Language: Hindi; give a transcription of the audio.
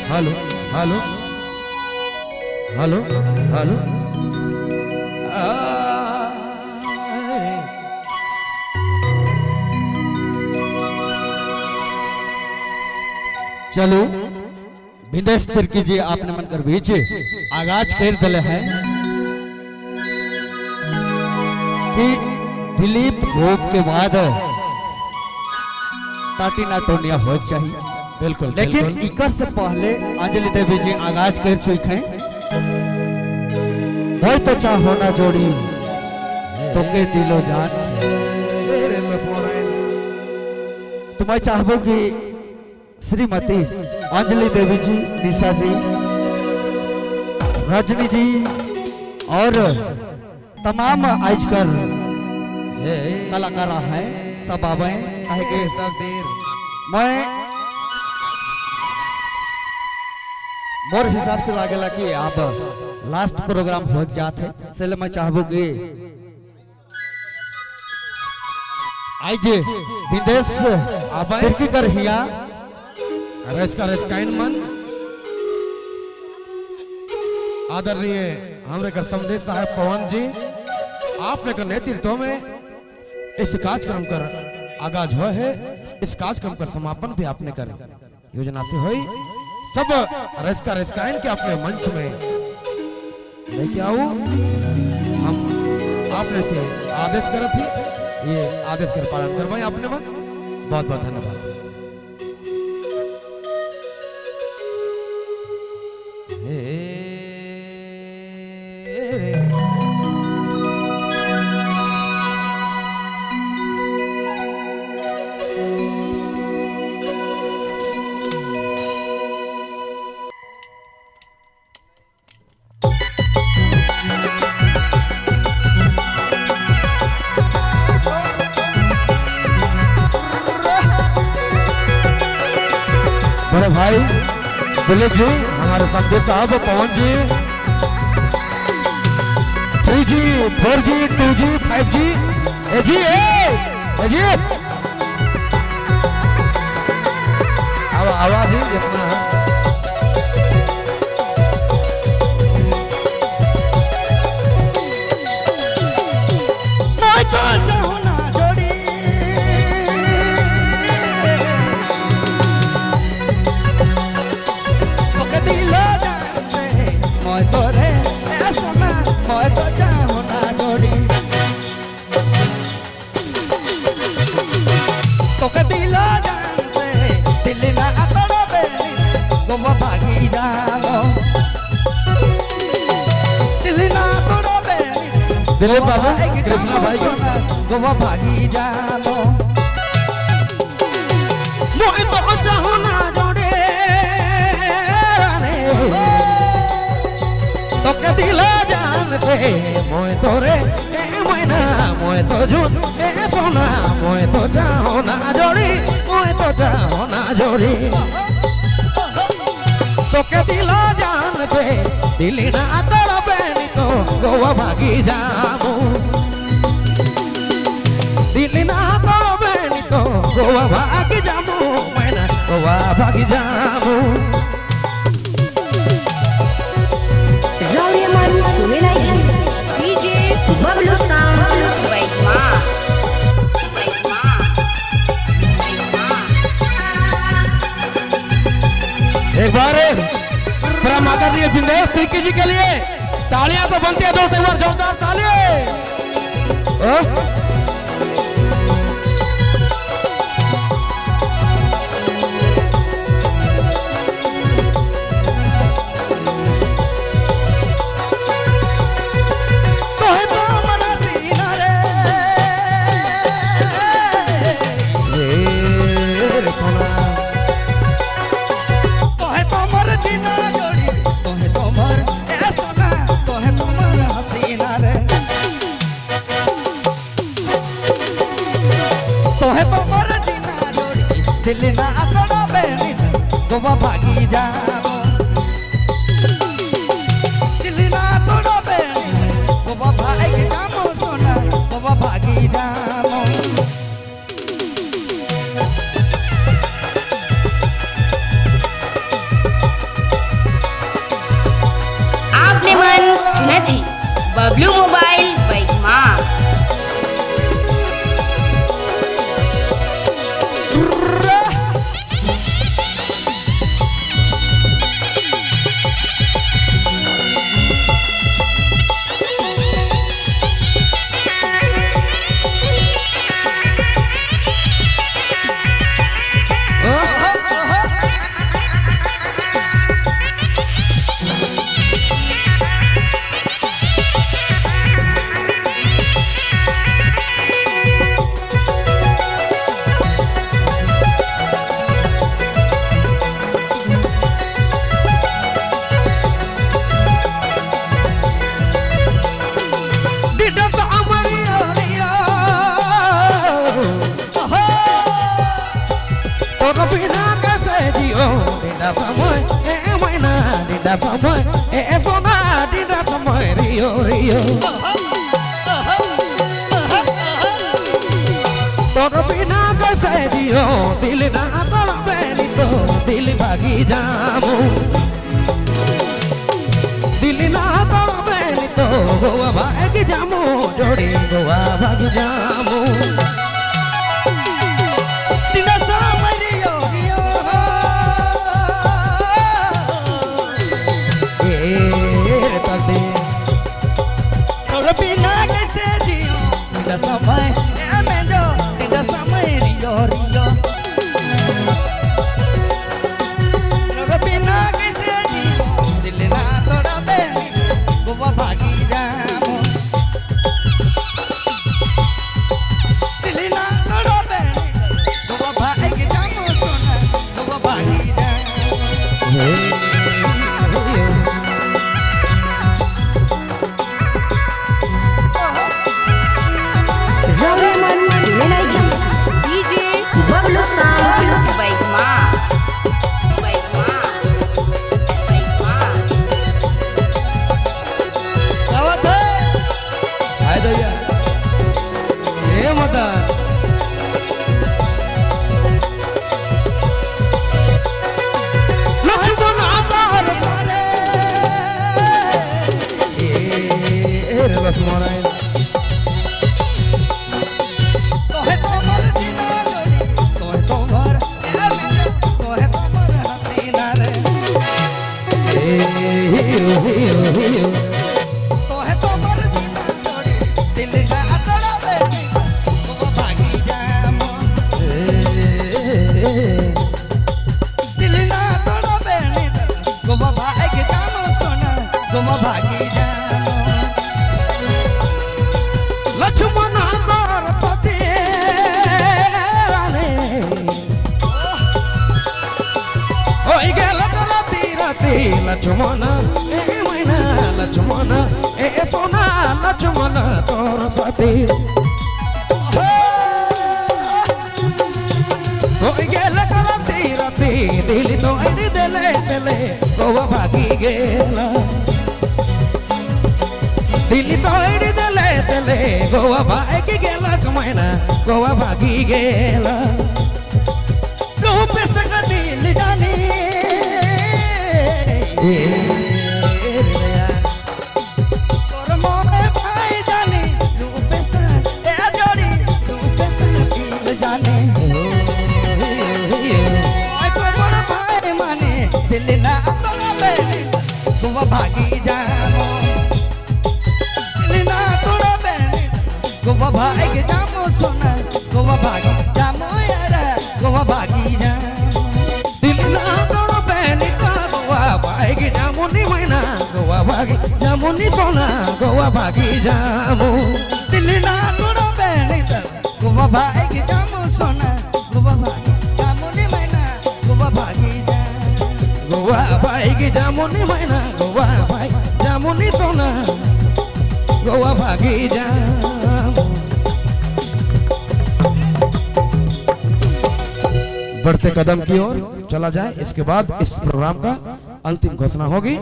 हेलो हेलो हेलो हेलो चलो विदेश तिरकी जी आपने मन कर बीच आगाज कर दिले हैं कि दिलीप भोग के बाद टाटीना टोनिया हो चाहिए बिल्कुल लेकिन इकर से पहले अंजलि देवी जी आगाज कर चुके हैं वही तो चाहो ना जोड़ी तो के दिलो जान से तो मैं चाहूँ कि श्रीमती अंजलि देवी जी, निशा जी, रजनी जी और तमाम आजकल कलाकार हैं सब आवे कहे के मैं मोर हिसाब से लागेला कि आप लास्ट प्रोग्राम हो जाते इसलिए मैं चाहूँ कि आज विदेश तिरकी कर हिया मन आदरणीय हमरे कर समझे साहब पवन जी आपने का नेतृत्व में इस कार्यक्रम कर आगाज हुआ है। इस कार्यक्रम का समापन भी आपने कर योजना से हुई सब रेस्काइन के अपने मंच में लेके आओ हम आपने से आदेश करे थे ये आदेश कर पालन करवाए आपने मन बहुत बहुत धन्यवाद। बड़े भाई दिलीप जी, हमारे संदेश साहब पवन जी, 3G 4G 2G 5G ए जी आवाज ही जितना है दिलीप बाबू कृष्णा भाई गोवा भागी जानो मोए तो चाहो ना जोड़े तो के दिला जान से मोए तो रे ए मैना मोए तो झूठ ए सोना मोए तो चाहो ना जोड़ी मोए तो चाहो ना जोड़ी तो के दिला जान से दिली ना तोरा बेनी तो गोवा भागी जामू दिली ना तोरा बेनी तो गोवा भागी जामू मैंने गोवा भागी जामू रौयमन सुनेलाई डीजे बबलू साउंड बैठमा एक बार प्रेम आदरणीय विदेश तिरकी जी के लिए तालियां तो बनती है दोस्त, एक बार जोरदार तालियां। दिल ना तोड़ा बेनी गोवा भागी जामो दिल ना तोड़ा बेनी गोवा भागी जामो सोना गोवा भागी जामो तोर बिना कैसे जियो दिदा समय ए मैना दिदा समय ए सोना दिदा समय रियो रियो तोर बिना कैसे जियो दिल ना तड़पे नी तो दिल भागी जामू दिल ना तड़पे नी तो गोवा भागी जामू जोड़ी गोवा भागी जामू समय मेजो tidak समय rio rio नगर बिना कैसे जी दिल ना तोड़ा बेनी गोवा भागी जामो दिल ना तोड़ा बेनी गोवा भागी जामो सोना गोवा भागी जामो DJ Bablu Sound Baik Ma. Baik Ma. Baik Ma. दावत है हाय दैया ए मदन लक्ष्मण आधार सारे ए रे लक्ष्मण भागी जामो लक्ष्मण आधार सती राने ओई गेला राती राती लक्ष्मण ए मैना लक्ष्मण ए सोना लक्ष्मण तोर सती ओई गेला राती राती दिल तो एडी देले देले गोवा भागी गेला दिल्ली तो एडी देले देले गोवा भागी गेला कमायना गोवा भागी गेला रूप सका दिल जानी तोर मोरे भाई जानी रूप सा ए जोड़ी रूप सा दिल जानी ओए तो बड़ा भाई माने दिल ना तोड़ा बेनी गोवा भागी जामो दिल ना तोड़ा बेनी गोवा भागी जामो सोना गोवा भागी जामो यार गोवा भागी जामो दिल ना तोड़ बेनी का गोवा भागी जामुनी मैना गोवा भागी जामुनी सोना गोवा भागी जामू दिल ना तोड़ा बेनी गोवा भागी जामो सोना गोवा भागी जामुनी मैना गोवा भागी जामो गोवा भागी जामुनी मैना गोवा भागी जामुनी सोना गोवा भागी जामू बढ़ते कदम की ओर चला जाए इसके बाद इस प्रोग्राम का अंतिम घोषणा होगी।